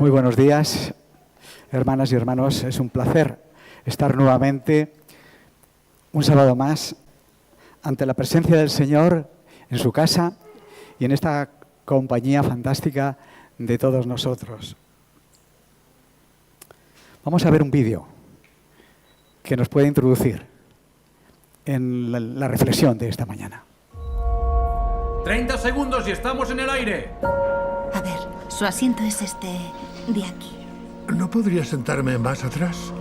Muy buenos días, hermanas y hermanos. Es un placer estar nuevamente un sábado más ante la presencia del Señor en su casa y en esta compañía fantástica de todos nosotros. Vamos a ver un vídeo que nos puede introducir en la reflexión de esta mañana. 30 segundos y estamos en el aire. A ver, su asiento es este de aquí. ¿No podría sentarme más atrás?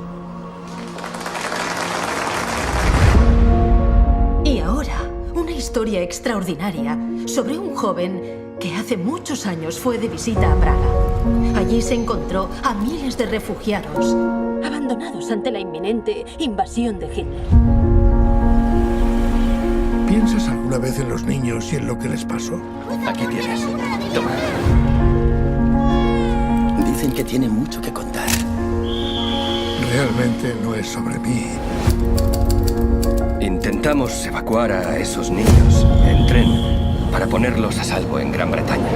Y ahora, una historia extraordinaria sobre un joven que hace muchos años fue de visita a Praga. Allí se encontró a miles de refugiados, abandonados ante la inminente invasión de Hitler. ¿Piensas alguna vez en los niños y en lo que les pasó? Aquí tienes. Toma. Dicen que tiene mucho que contar. Realmente no es sobre mí. Intentamos evacuar a esos niños en tren para ponerlos a salvo en Gran Bretaña.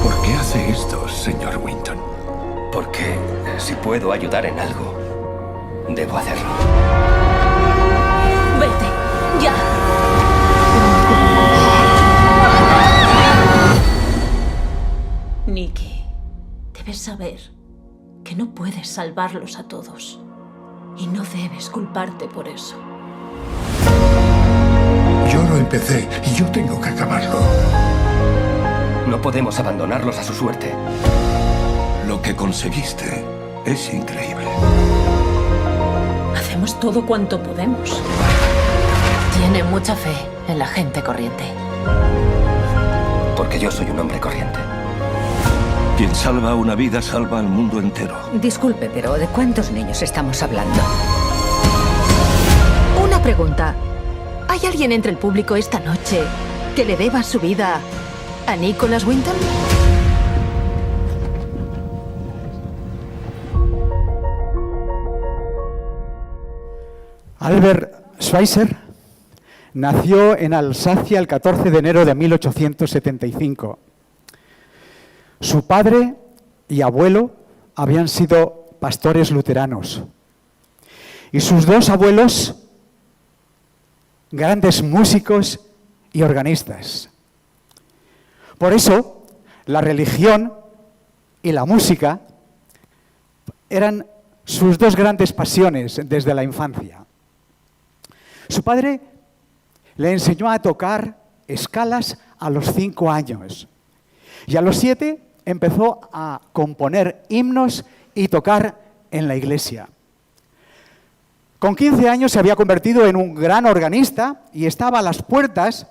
¿Por qué hace esto, señor Winton? Porque si puedo ayudar en algo, debo hacerlo. ¡Vete! ¡Ya! Nicky, debes saber que no puedes salvarlos a todos. Y no debes culparte por eso. Yo lo empecé y yo tengo que acabarlo. No podemos abandonarlos a su suerte. Lo que conseguiste es increíble. Hacemos todo cuanto podemos. Tiene mucha fe en la gente corriente. Porque yo soy un hombre corriente. Quien salva una vida salva al mundo entero. Disculpe, pero ¿de cuántos niños estamos hablando? Una pregunta. ¿Hay alguien entre el público esta noche que le deba su vida a Nicholas Winton? Albert Schweitzer nació en Alsacia el 14 de enero de 1875. Su padre y abuelo habían sido pastores luteranos y sus dos abuelos, grandes músicos y organistas. Por eso, la religión y la música eran sus dos grandes pasiones desde la infancia. Su padre le enseñó a tocar escalas a los 5 años y a los 7 empezó a componer himnos y tocar en la iglesia. Con 15 años se había convertido en un gran organista y estaba a las puertas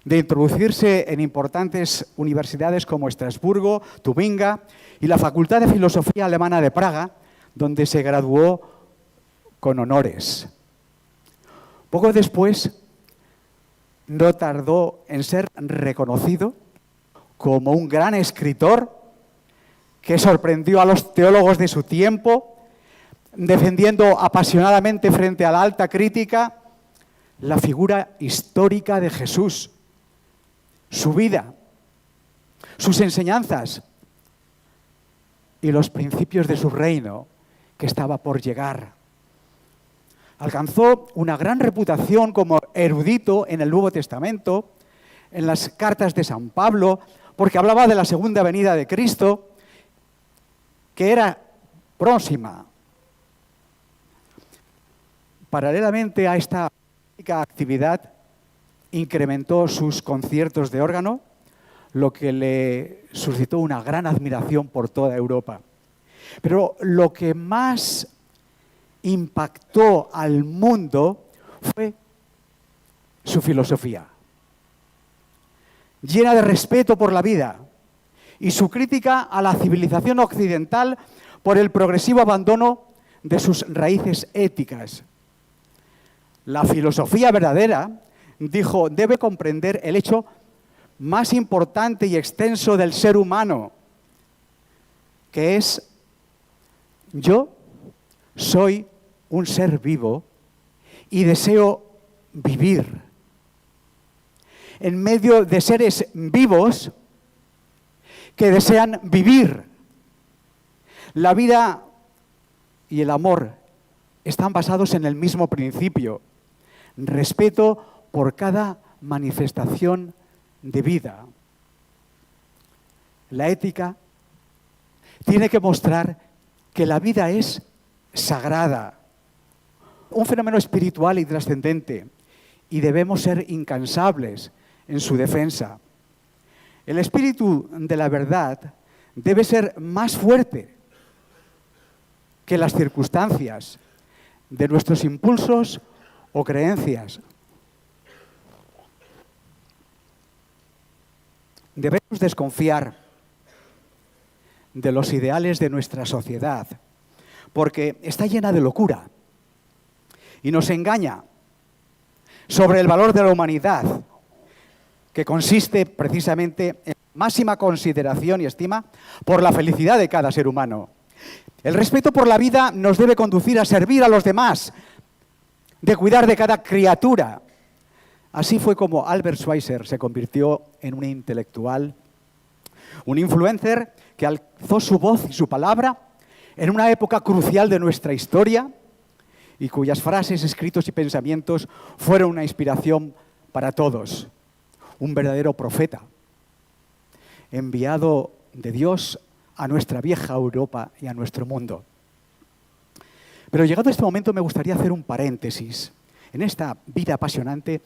de introducirse en importantes universidades como Estrasburgo, Tubinga y la Facultad de Filosofía Alemana de Praga, donde se graduó con honores. Poco después, no tardó en ser reconocido como un gran escritor que sorprendió a los teólogos de su tiempo, defendiendo apasionadamente frente a la alta crítica la figura histórica de Jesús, su vida, sus enseñanzas y los principios de su reino que estaba por llegar. Alcanzó una gran reputación como erudito en el Nuevo Testamento, en las cartas de San Pablo, porque hablaba de la segunda venida de Cristo, que era próxima. Paralelamente a esta actividad, incrementó sus conciertos de órgano, lo que le suscitó una gran admiración por toda Europa. Pero lo que más impactó al mundo fue su filosofía, llena de respeto por la vida, y su crítica a la civilización occidental por el progresivo abandono de sus raíces éticas. La filosofía verdadera, dijo, debe comprender el hecho más importante y extenso del ser humano, que es: yo soy un ser vivo y deseo vivir. En medio de seres vivos que desean vivir. La vida y el amor están basados en el mismo principio: respeto por cada manifestación de vida. La ética tiene que mostrar que la vida es sagrada, un fenómeno espiritual y trascendente, y debemos ser incansables en su defensa. El espíritu de la verdad debe ser más fuerte que las circunstancias de nuestros impulsos o creencias. Debemos desconfiar de los ideales de nuestra sociedad, porque está llena de locura y nos engaña sobre el valor de la humanidad, que consiste precisamente en máxima consideración y estima por la felicidad de cada ser humano. El respeto por la vida nos debe conducir a servir a los demás, de cuidar de cada criatura. Así fue como Albert Schweitzer se convirtió en un intelectual, un influencer que alzó su voz y su palabra en una época crucial de nuestra historia y cuyas frases, escritos y pensamientos fueron una inspiración para todos. Un verdadero profeta, enviado de Dios a nuestra vieja Europa y a nuestro mundo. Pero llegado este momento me gustaría hacer un paréntesis en esta vida apasionante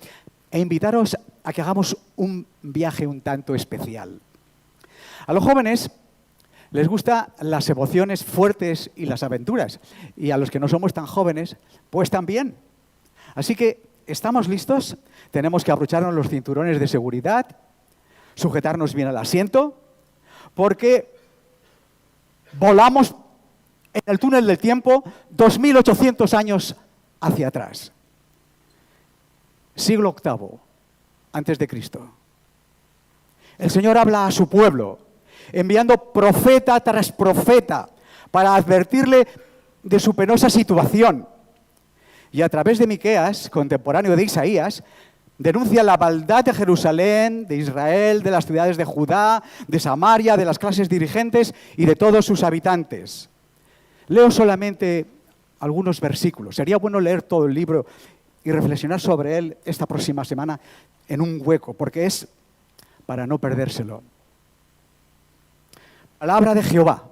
e invitaros a que hagamos un viaje un tanto especial. A los jóvenes les gustan las emociones fuertes y las aventuras, y a los que no somos tan jóvenes, pues también. Así que, ¿estamos listos? Tenemos que abrocharnos los cinturones de seguridad, sujetarnos bien al asiento, porque volamos en el túnel del tiempo 2800 años hacia atrás. Siglo VIII, antes de Cristo. El Señor habla a su pueblo, enviando profeta tras profeta para advertirle de su penosa situación. Y a través de Miqueas, contemporáneo de Isaías, denuncia la maldad de Jerusalén, de Israel, de las ciudades de Judá, de Samaria, de las clases dirigentes y de todos sus habitantes. Leo solamente algunos versículos. Sería bueno leer todo el libro y reflexionar sobre él esta próxima semana en un hueco, porque es para no perdérselo. Palabra de Jehová,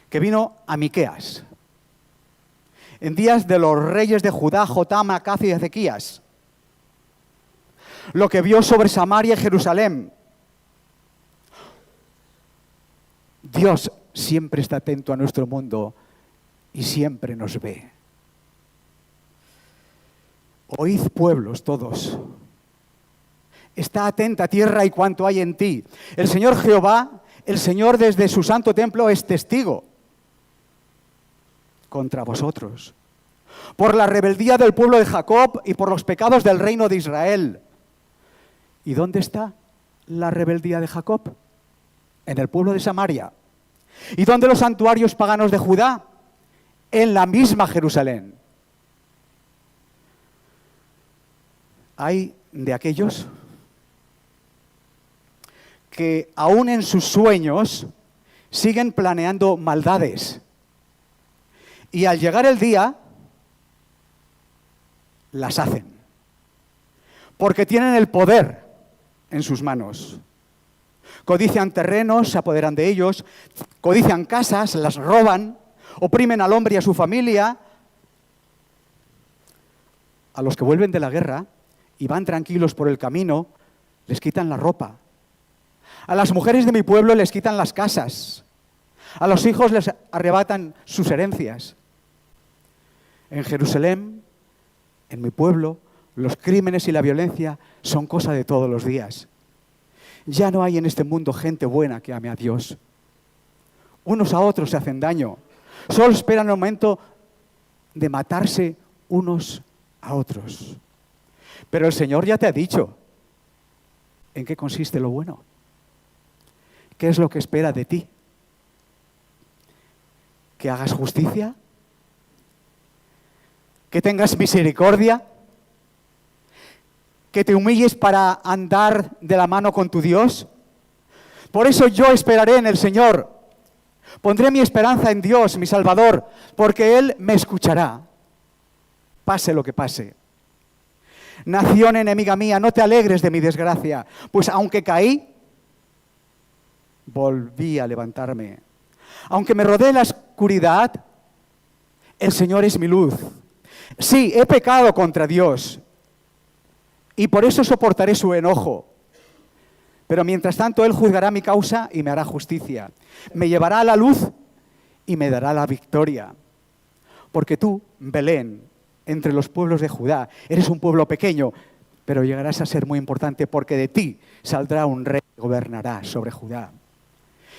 que vino a Miqueas en días de los reyes de Judá, Jotam, Acaz y Ezequías, lo que vio sobre Samaria y Jerusalén. Dios siempre está atento a nuestro mundo y siempre nos ve. Oíd, pueblos todos. Está atenta tierra y cuanto hay en ti. El Señor Jehová, el Señor desde su santo templo es testigo contra vosotros, por la rebeldía del pueblo de Jacob y por los pecados del reino de Israel. ¿Y dónde está la rebeldía de Jacob? En el pueblo de Samaria. ¿Y dónde los santuarios paganos de Judá? En la misma Jerusalén. Hay de aquellos que aún en sus sueños siguen planeando maldades. Y al llegar el día, las hacen. Porque tienen el poder en sus manos. Codician terrenos, se apoderan de ellos, codician casas, las roban, oprimen al hombre y a su familia. A los que vuelven de la guerra y van tranquilos por el camino, les quitan la ropa. A las mujeres de mi pueblo les quitan las casas. A los hijos les arrebatan sus herencias. En Jerusalén, en mi pueblo, los crímenes y la violencia son cosa de todos los días. Ya no hay en este mundo gente buena que ame a Dios. Unos a otros se hacen daño. Solo esperan el momento de matarse unos a otros. Pero el Señor ya te ha dicho en qué consiste lo bueno. ¿Qué es lo que espera de ti? ¿Que hagas justicia? ¿Que tengas misericordia? ¿Que te humilles para andar de la mano con tu Dios? Por eso yo esperaré en el Señor. Pondré mi esperanza en Dios, mi Salvador, porque Él me escuchará, pase lo que pase. Nación enemiga mía, no te alegres de mi desgracia, pues aunque caí, volví a levantarme. Aunque me rodee la oscuridad, el Señor es mi luz. Sí, he pecado contra Dios y por eso soportaré su enojo. Pero mientras tanto Él juzgará mi causa y me hará justicia. Me llevará a la luz y me dará la victoria. Porque tú, Belén, entre los pueblos de Judá, eres un pueblo pequeño, pero llegarás a ser muy importante porque de ti saldrá un rey que gobernará sobre Judá.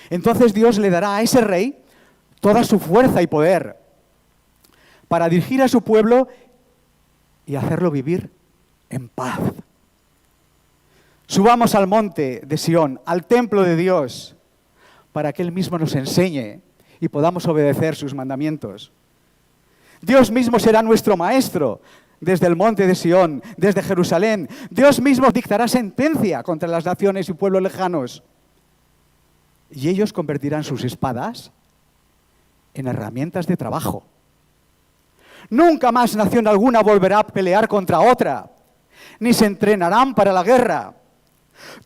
Entonces Dios le dará a ese rey toda su fuerza y poder para dirigir a su pueblo y hacerlo vivir en paz. Subamos al monte de Sión, al templo de Dios, para que Él mismo nos enseñe y podamos obedecer sus mandamientos. Dios mismo será nuestro maestro desde el monte de Sión, desde Jerusalén. Dios mismo dictará sentencia contra las naciones y pueblos lejanos. Y ellos convertirán sus espadas en herramientas de trabajo. Nunca más nación alguna volverá a pelear contra otra, ni se entrenarán para la guerra.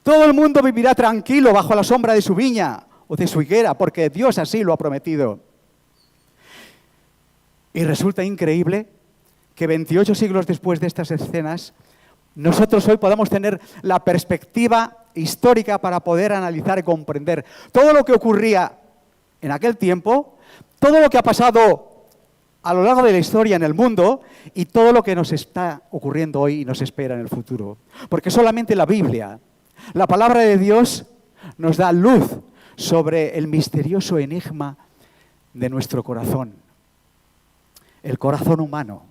Todo el mundo vivirá tranquilo bajo la sombra de su viña o de su higuera, porque Dios así lo ha prometido. Y resulta increíble que 28 siglos después de estas escenas, nosotros hoy podamos tener la perspectiva histórica para poder analizar y comprender todo lo que ocurría en aquel tiempo, todo lo que ha pasado a lo largo de la historia en el mundo y todo lo que nos está ocurriendo hoy y nos espera en el futuro. Porque solamente la Biblia, la palabra de Dios, nos da luz sobre el misterioso enigma de nuestro corazón. El corazón humano,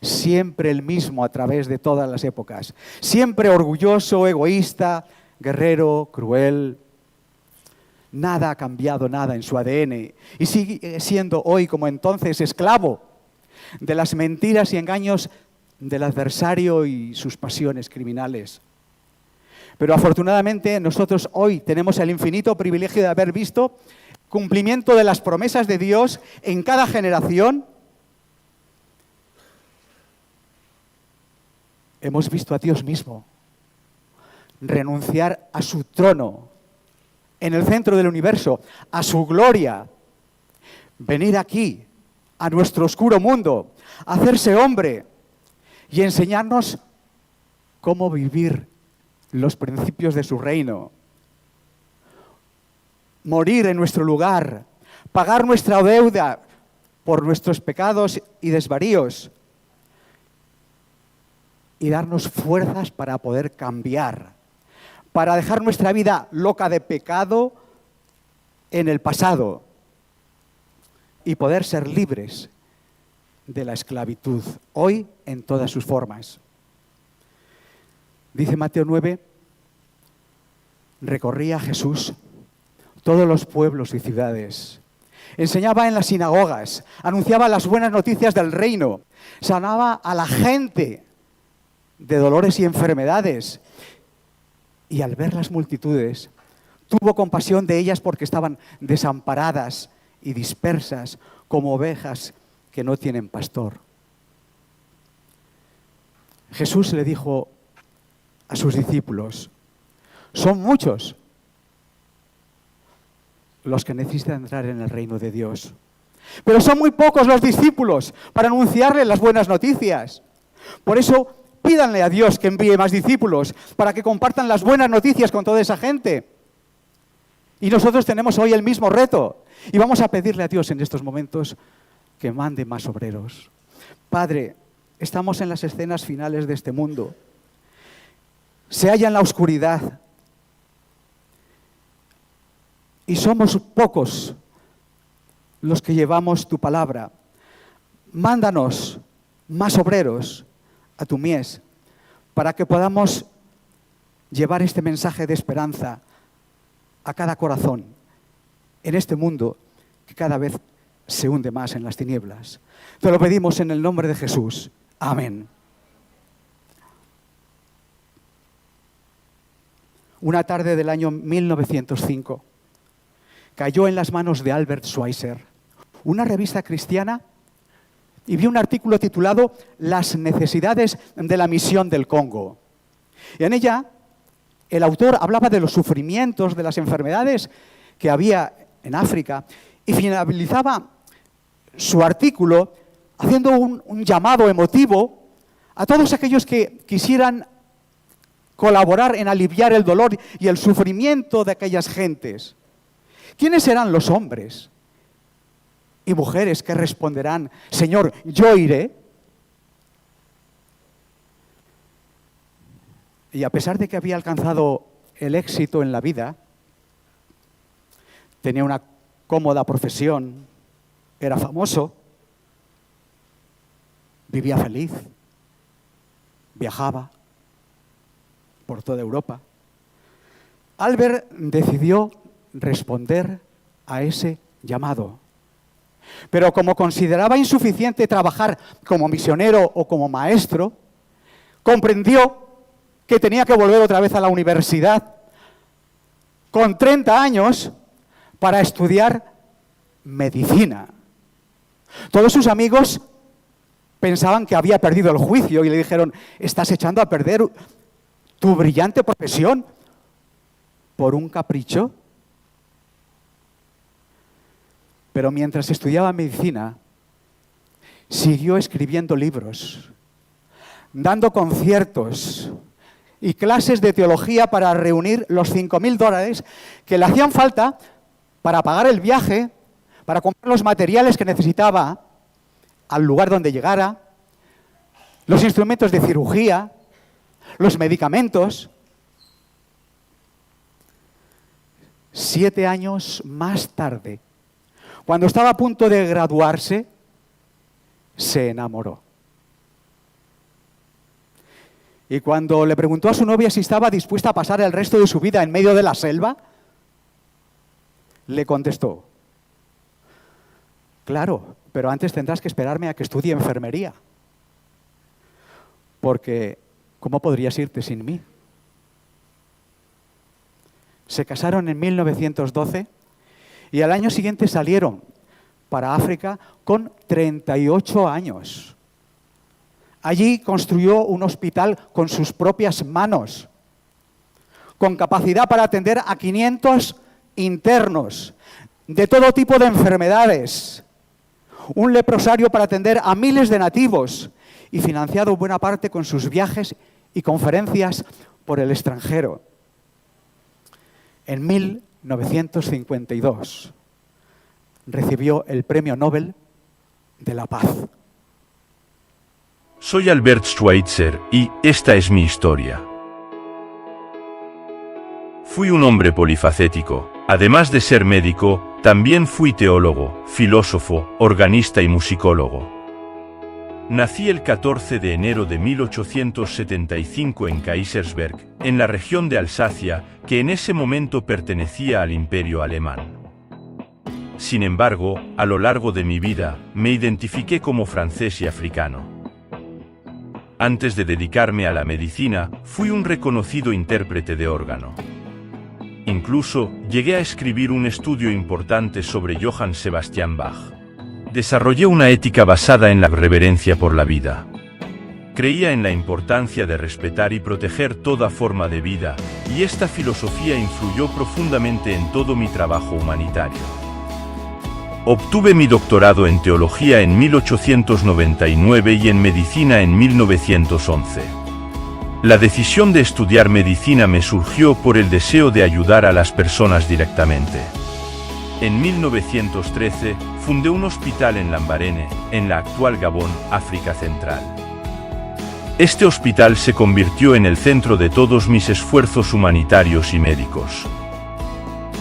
siempre el mismo a través de todas las épocas. Siempre orgulloso, egoísta, guerrero, cruel. Nada ha cambiado, nada en su ADN. Y sigue siendo hoy, como entonces, esclavo de las mentiras y engaños del adversario y sus pasiones criminales. Pero afortunadamente nosotros hoy tenemos el infinito privilegio de haber visto cumplimiento de las promesas de Dios en cada generación. Hemos visto a Dios mismo renunciar a su trono en el centro del universo, a su gloria, venir aquí, a nuestro oscuro mundo, hacerse hombre y enseñarnos cómo vivir los principios de su reino, morir en nuestro lugar, pagar nuestra deuda por nuestros pecados y desvaríos y darnos fuerzas para poder cambiar, para dejar nuestra vida loca de pecado en el pasado y poder ser libres de la esclavitud, hoy en todas sus formas. Dice Mateo 9, recorría Jesús todos los pueblos y ciudades, enseñaba en las sinagogas, anunciaba las buenas noticias del reino, sanaba a la gente de dolores y enfermedades. Y al ver las multitudes, tuvo compasión de ellas porque estaban desamparadas y dispersas como ovejas que no tienen pastor. Jesús le dijo a sus discípulos, son muchos los que necesitan entrar en el reino de Dios, pero son muy pocos los discípulos para anunciarle las buenas noticias. Por eso, pídanle a Dios que envíe más discípulos para que compartan las buenas noticias con toda esa gente. Y nosotros tenemos hoy el mismo reto. Y vamos a pedirle a Dios en estos momentos que mande más obreros. Padre, estamos en las escenas finales de este mundo. Se halla en la oscuridad. Y somos pocos los que llevamos tu palabra. Mándanos más obreros a tu mies, para que podamos llevar este mensaje de esperanza a cada corazón en este mundo que cada vez se hunde más en las tinieblas. Te lo pedimos en el nombre de Jesús. Amén. Una tarde del año 1905, cayó en las manos de Albert Schweitzer, una revista cristiana, y vio un artículo titulado Las necesidades de la misión del Congo. Y en ella, el autor hablaba de los sufrimientos, de las enfermedades que había en África, y finalizaba su artículo haciendo un llamado emotivo a todos aquellos que quisieran colaborar en aliviar el dolor y el sufrimiento de aquellas gentes. ¿Quiénes serán los hombres y mujeres que responderán, Señor, yo iré? Y a pesar de que había alcanzado el éxito en la vida, tenía una cómoda profesión, era famoso, vivía feliz, viajaba por toda Europa, Albert decidió responder a ese llamado. Pero como consideraba insuficiente trabajar como misionero o como maestro, comprendió que tenía que volver otra vez a la universidad con 30 años para estudiar medicina. Todos sus amigos pensaban que había perdido el juicio y le dijeron, estás echando a perder tu brillante profesión por un capricho. Pero mientras estudiaba medicina, siguió escribiendo libros, dando conciertos y clases de teología para reunir los $5.000 que le hacían falta para pagar el viaje, para comprar los materiales que necesitaba al lugar donde llegara, los instrumentos de cirugía, los medicamentos. 7 años más tarde, cuando estaba a punto de graduarse, se enamoró. Y cuando le preguntó a su novia si estaba dispuesta a pasar el resto de su vida en medio de la selva, le contestó, claro, pero antes tendrás que esperarme a que estudie enfermería, porque ¿cómo podrías irte sin mí? Se casaron en 1912 y al año siguiente salieron para África con 38 años. Allí construyó un hospital con sus propias manos, con capacidad para atender a 500 internos de todo tipo de enfermedades, un leprosario para atender a miles de nativos y financiado buena parte con sus viajes y conferencias por el extranjero. En 1952 recibió el Premio Nobel de la Paz. Soy Albert Schweitzer y esta es mi historia. Fui un hombre polifacético. Además de ser médico, también fui teólogo, filósofo, organista y musicólogo. Nací el 14 de enero de 1875 en Kaisersberg, en la región de Alsacia, que en ese momento pertenecía al Imperio Alemán. Sin embargo, a lo largo de mi vida, me identifiqué como francés y africano. Antes de dedicarme a la medicina, fui un reconocido intérprete de órgano. Incluso, llegué a escribir un estudio importante sobre Johann Sebastian Bach. Desarrollé una ética basada en la reverencia por la vida. Creía en la importancia de respetar y proteger toda forma de vida, y esta filosofía influyó profundamente en todo mi trabajo humanitario. Obtuve mi doctorado en teología en 1899 y en medicina en 1911. La decisión de estudiar medicina me surgió por el deseo de ayudar a las personas directamente. En 1913, fundé un hospital en Lambarene, en la actual Gabón, África Central. Este hospital se convirtió en el centro de todos mis esfuerzos humanitarios y médicos.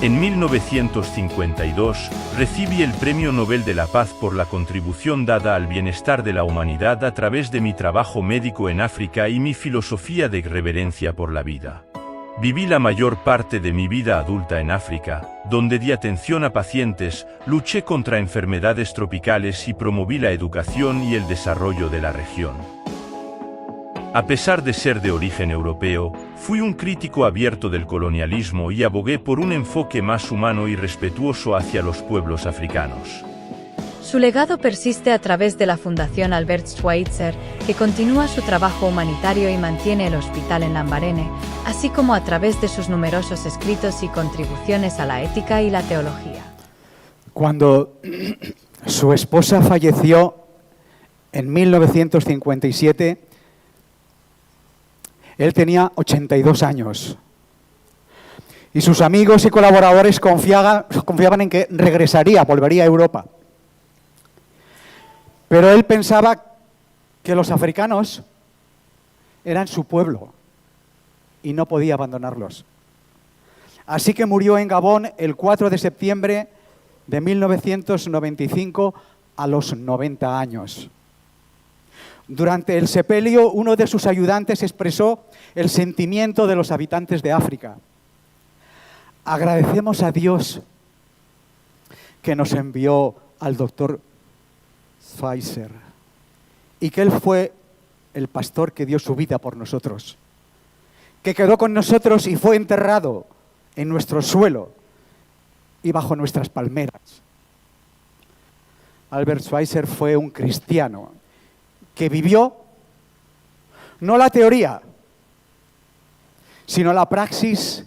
En 1952, recibí el Premio Nobel de la Paz por la contribución dada al bienestar de la humanidad a través de mi trabajo médico en África y mi filosofía de reverencia por la vida. Viví la mayor parte de mi vida adulta en África, donde di atención a pacientes, luché contra enfermedades tropicales y promoví la educación y el desarrollo de la región. A pesar de ser de origen europeo, fui un crítico abierto del colonialismo y abogué por un enfoque más humano y respetuoso hacia los pueblos africanos. Su legado persiste a través de la Fundación Albert Schweitzer, que continúa su trabajo humanitario y mantiene el hospital en Lambarene, así como a través de sus numerosos escritos y contribuciones a la ética y la teología. Cuando su esposa falleció en 1957, él tenía 82 años. Y sus amigos y colaboradores confiaban en que regresaría, volvería a Europa. Pero él pensaba que los africanos eran su pueblo y no podía abandonarlos. Así que murió en Gabón el 4 de septiembre de 1995 a los 90 años. Durante el sepelio, uno de sus ayudantes expresó el sentimiento de los habitantes de África. Agradecemos a Dios que nos envió al doctor Schweitzer y que él fue el pastor que dio su vida por nosotros, que quedó con nosotros y fue enterrado en nuestro suelo y bajo nuestras palmeras. Albert Schweitzer fue un cristiano que vivió no la teoría, sino la praxis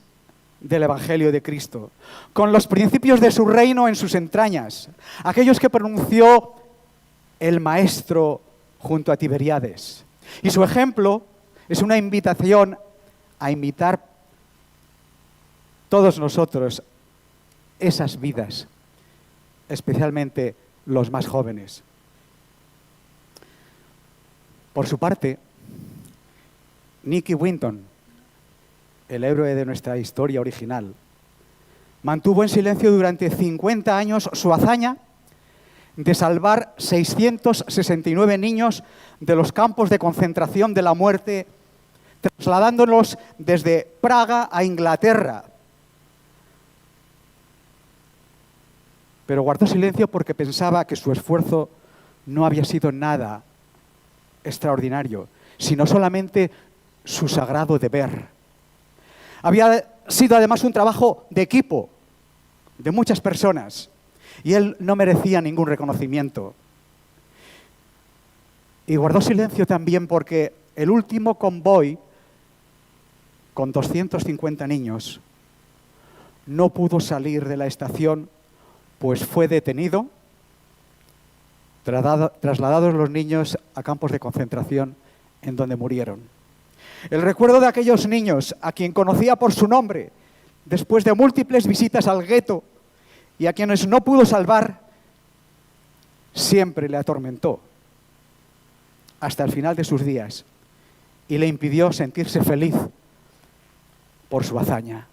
del Evangelio de Cristo, con los principios de su reino en sus entrañas, aquellos que pronunció el Maestro junto a Tiberíades. Y su ejemplo es una invitación a imitar todos nosotros esas vidas, especialmente los más jóvenes. Por su parte, Nicky Winton, el héroe de nuestra historia original, mantuvo en silencio durante 50 años su hazaña de salvar 669 niños de los campos de concentración de la muerte, trasladándolos desde Praga a Inglaterra. Pero guardó silencio porque pensaba que su esfuerzo no había sido nada extraordinario, sino solamente su sagrado deber. Había sido además un trabajo de equipo, de muchas personas, y él no merecía ningún reconocimiento. Y guardó silencio también porque el último convoy, con 250 niños, no pudo salir de la estación, pues fue detenido, trasladados los niños a campos de concentración en donde murieron. El recuerdo de aquellos niños, a quien conocía por su nombre, después de múltiples visitas al gueto, y a quienes no pudo salvar, siempre le atormentó hasta el final de sus días y le impidió sentirse feliz por su hazaña.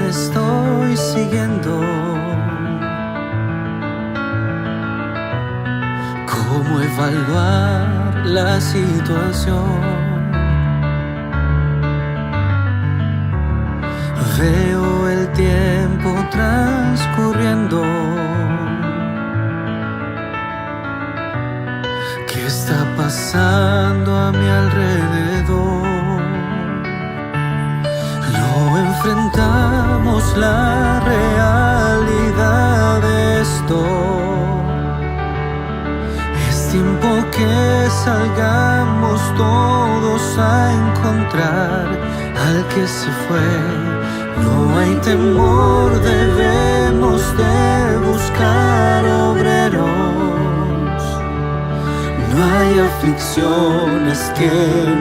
Estoy siguiendo. ¿Cómo evaluar la situación? Veo el tiempo transcurriendo. ¿Qué está pasando a mi alrededor? No enfrentamos la realidad de esto. Es tiempo que salgamos todos a encontrar al que se fue. No hay temor, debemos de buscar obreros. No hay aflicciones que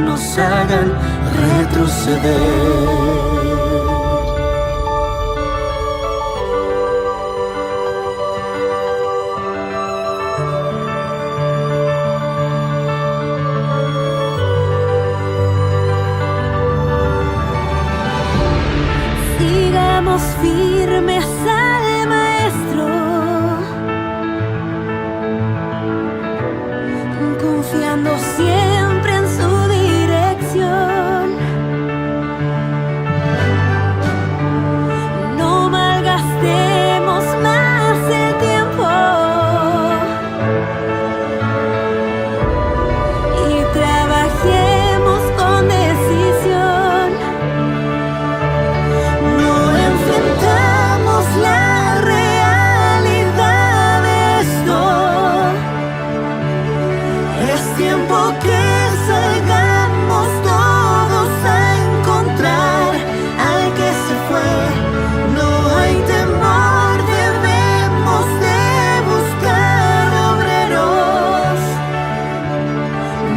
nos hagan retroceder. Seguimos firmes al Maestro, confiando siempre en su dirección. No malgastemos más el tiempo y trabajemos con decisión. No enfrentamos la realidad de esto. Es tiempo que salgamos todos a encontrar al que se fue. No hay temor, debemos de buscar obreros.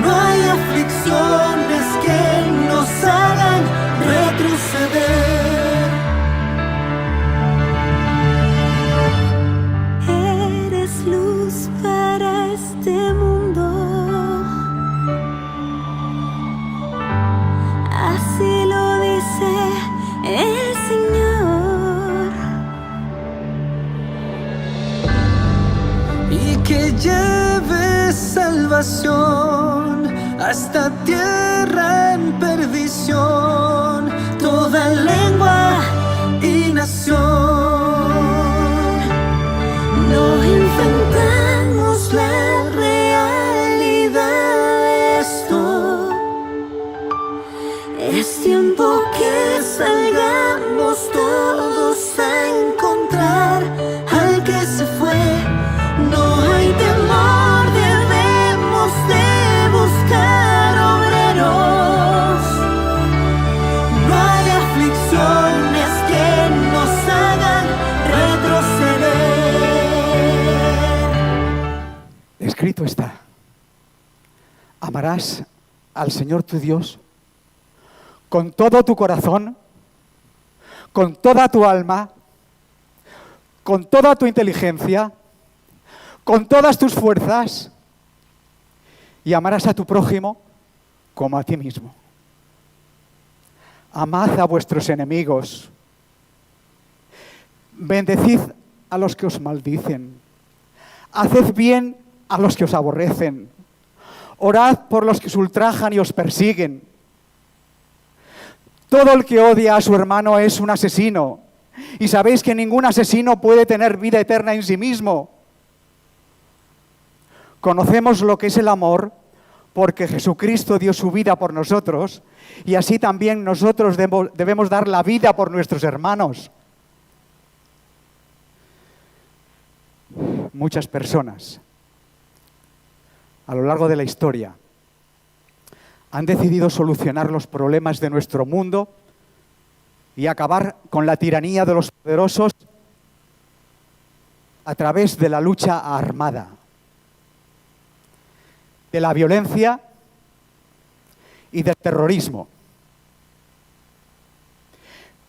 No hay aflicciones que nos hagan retroceder. Eres luz para este mundo. Así lo dice el Señor. Y que lleve salvación a esta tierra en perdición, toda lengua y nación. No inventamos la realidad de esto. Es tiempo que salgamos todos a encontrar al que se fue. No hay temor, debemos de buscar obreros. No hay aflicciones que nos hagan retroceder. Escrito está: amarás al Señor tu Dios con todo tu corazón, con toda tu alma, con toda tu inteligencia, con todas tus fuerzas, y amarás a tu prójimo como a ti mismo. Amad a vuestros enemigos, bendecid a los que os maldicen, haced bien a los que os aborrecen, orad por los que os ultrajan y os persiguen. Todo el que odia a su hermano es un asesino, y sabéis que ningún asesino puede tener vida eterna en sí mismo. Conocemos lo que es el amor porque Jesucristo dio su vida por nosotros, y así también nosotros debemos dar la vida por nuestros hermanos. Muchas personas a lo largo de la historia han decidido solucionar los problemas de nuestro mundo y acabar con la tiranía de los poderosos a través de la lucha armada, de la violencia y del terrorismo.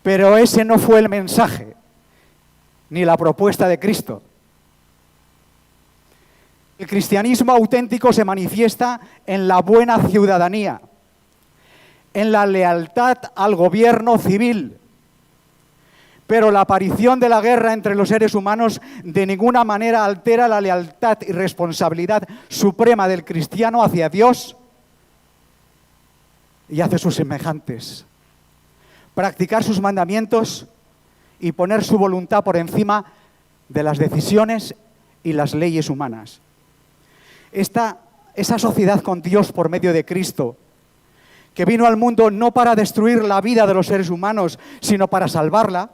Pero ese no fue el mensaje ni la propuesta de Cristo. El cristianismo auténtico se manifiesta en la buena ciudadanía, en la lealtad al gobierno civil. Pero la aparición de la guerra entre los seres humanos de ninguna manera altera la lealtad y responsabilidad suprema del cristiano hacia Dios y hacia sus semejantes. Practicar sus mandamientos y poner su voluntad por encima de las decisiones y las leyes humanas. Esa sociedad con Dios por medio de Cristo, que vino al mundo no para destruir la vida de los seres humanos, sino para salvarla,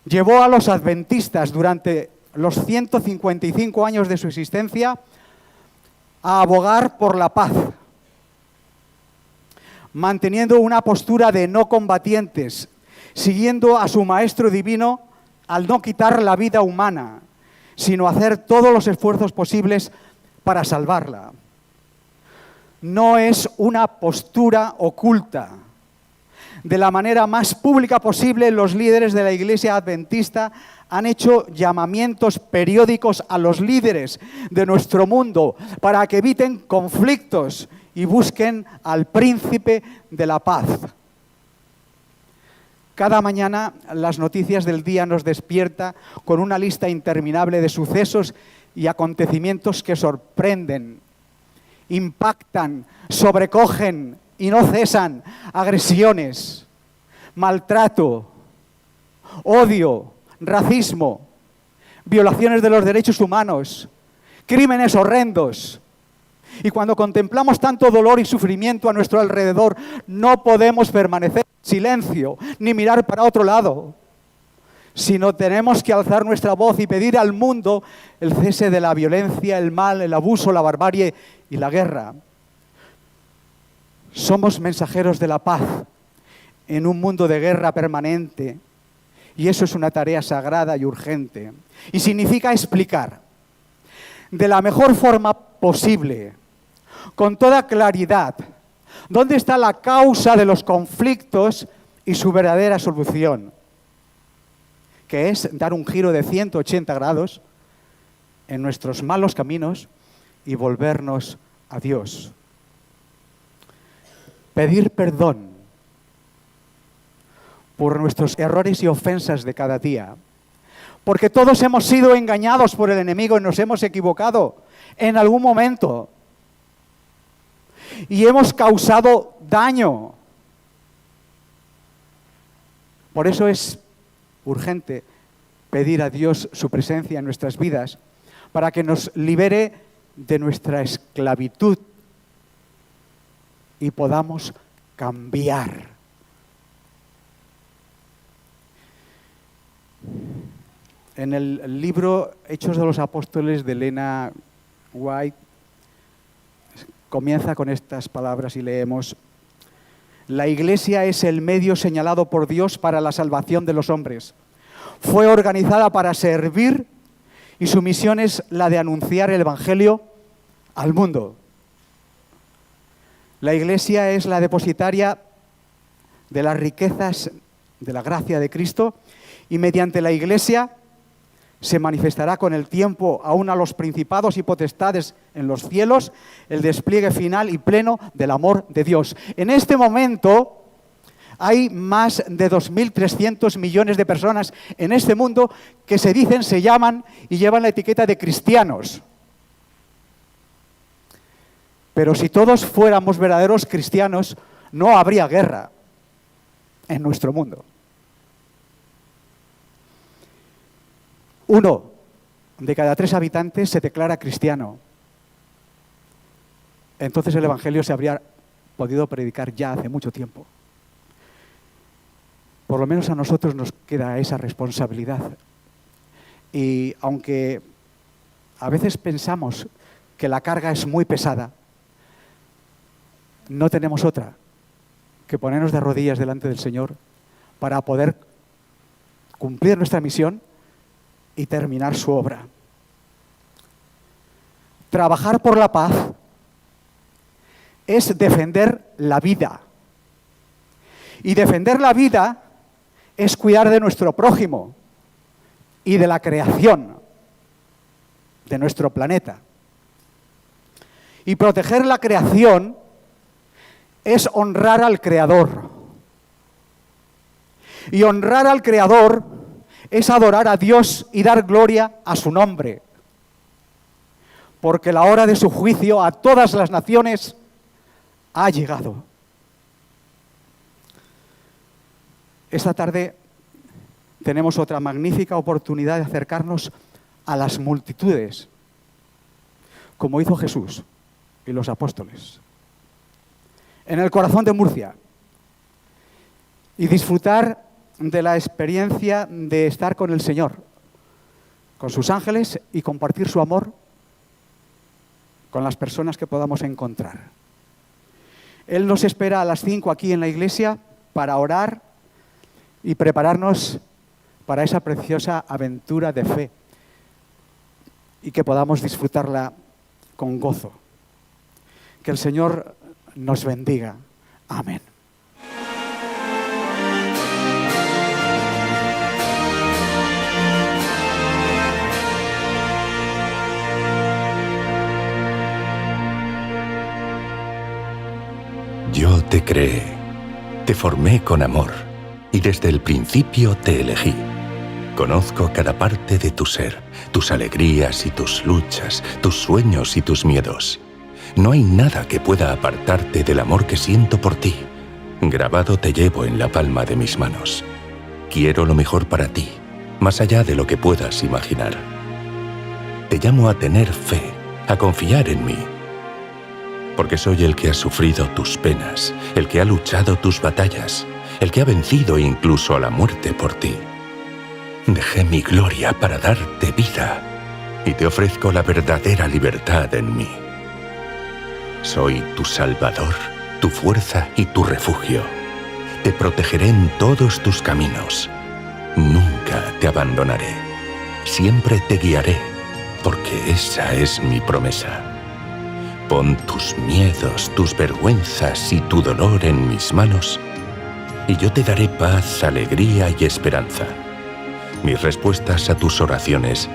llevó a los adventistas durante los 155 años de su existencia a abogar por la paz, manteniendo una postura de no combatientes, siguiendo a su Maestro Divino al no quitar la vida humana, sino hacer todos los esfuerzos posibles para salvarla. No es una postura oculta. De la manera más pública posible, los líderes de la Iglesia Adventista han hecho llamamientos periódicos a los líderes de nuestro mundo para que eviten conflictos y busquen al príncipe de la paz. Cada mañana las noticias del día nos despierta con una lista interminable de sucesos y acontecimientos que sorprenden, impactan, sobrecogen y no cesan. Agresiones, maltrato, odio, racismo, violaciones de los derechos humanos, crímenes horrendos. Y cuando contemplamos tanto dolor y sufrimiento a nuestro alrededor, no podemos permanecer en silencio ni mirar para otro lado, sino tenemos que alzar nuestra voz y pedir al mundo el cese de la violencia, el mal, el abuso, la barbarie y la guerra. Somos mensajeros de la paz en un mundo de guerra permanente, y eso es una tarea sagrada y urgente. Y significa explicar de la mejor forma posible, con toda claridad, dónde está la causa de los conflictos y su verdadera solución, que es dar un giro de 180 grados en nuestros malos caminos y volvernos a Dios. Pedir perdón por nuestros errores y ofensas de cada día, porque todos hemos sido engañados por el enemigo y nos hemos equivocado en algún momento y hemos causado daño. Por eso es urgente pedir a Dios su presencia en nuestras vidas para que nos libere de nuestra esclavitud y podamos cambiar. En el libro Hechos de los Apóstoles de Elena White comienza con estas palabras y leemos: la Iglesia es el medio señalado por Dios para la salvación de los hombres. Fue organizada para servir y su misión es la de anunciar el Evangelio al mundo. La Iglesia es la depositaria de las riquezas de la gracia de Cristo y mediante la Iglesia se manifestará con el tiempo aún a los principados y potestades en los cielos el despliegue final y pleno del amor de Dios. En este momento hay más de 2.300 millones de personas en este mundo que se dicen, se llaman y llevan la etiqueta de cristianos. Pero si todos fuéramos verdaderos cristianos, no habría guerra en nuestro mundo. 1 de cada 3 habitantes se declara cristiano. Entonces el Evangelio se habría podido predicar ya hace mucho tiempo. Por lo menos a nosotros nos queda esa responsabilidad. Y aunque a veces pensamos que la carga es muy pesada, no tenemos otra que ponernos de rodillas delante del Señor para poder cumplir nuestra misión y terminar su obra. Trabajar por la paz es defender la vida. Y defender la vida es cuidar de nuestro prójimo y de la creación de nuestro planeta. Y proteger la creación es honrar al Creador. Y honrar al Creador es adorar a Dios y dar gloria a su nombre. Porque la hora de su juicio a todas las naciones ha llegado. Esta tarde tenemos otra magnífica oportunidad de acercarnos a las multitudes, como hizo Jesús y los apóstoles, en el corazón de Murcia, y disfrutar de la experiencia de estar con el Señor, con sus ángeles, y compartir su amor con las personas que podamos encontrar. Él nos espera a las 5 aquí en la iglesia para orar y prepararnos para esa preciosa aventura de fe y que podamos disfrutarla con gozo. Que el Señor nos bendiga. Amén. Yo te creé, te formé con amor. y desde el principio te elegí. Conozco cada parte de tu ser, tus alegrías y tus luchas, tus sueños y tus miedos. No hay nada que pueda apartarte del amor que siento por ti. Grabado te llevo en la palma de mis manos. Quiero lo mejor para ti, más allá de lo que puedas imaginar. Te llamo a tener fe, a confiar en mí. Porque soy el que ha sufrido tus penas, el que ha luchado tus batallas, el que ha vencido incluso a la muerte por ti. Dejé mi gloria para darte vida y te ofrezco la verdadera libertad en mí. Soy tu salvador, tu fuerza y tu refugio. Te protegeré en todos tus caminos. Nunca te abandonaré. Siempre te guiaré, porque esa es mi promesa. Pon tus miedos, tus vergüenzas y tu dolor en mis manos, y yo te daré paz, alegría y esperanza. Mis respuestas a tus oraciones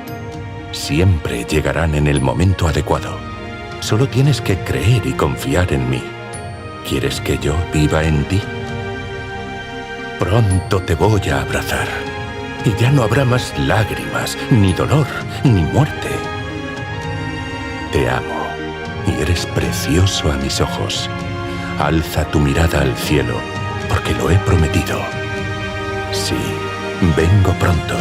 siempre llegarán en el momento adecuado. Solo tienes que creer y confiar en mí. ¿Quieres que yo viva en ti? Pronto te voy a abrazar, y ya no habrá más lágrimas, ni dolor, ni muerte. Te amo, y eres precioso a mis ojos. Alza tu mirada al cielo, porque lo he prometido. Sí, vengo pronto.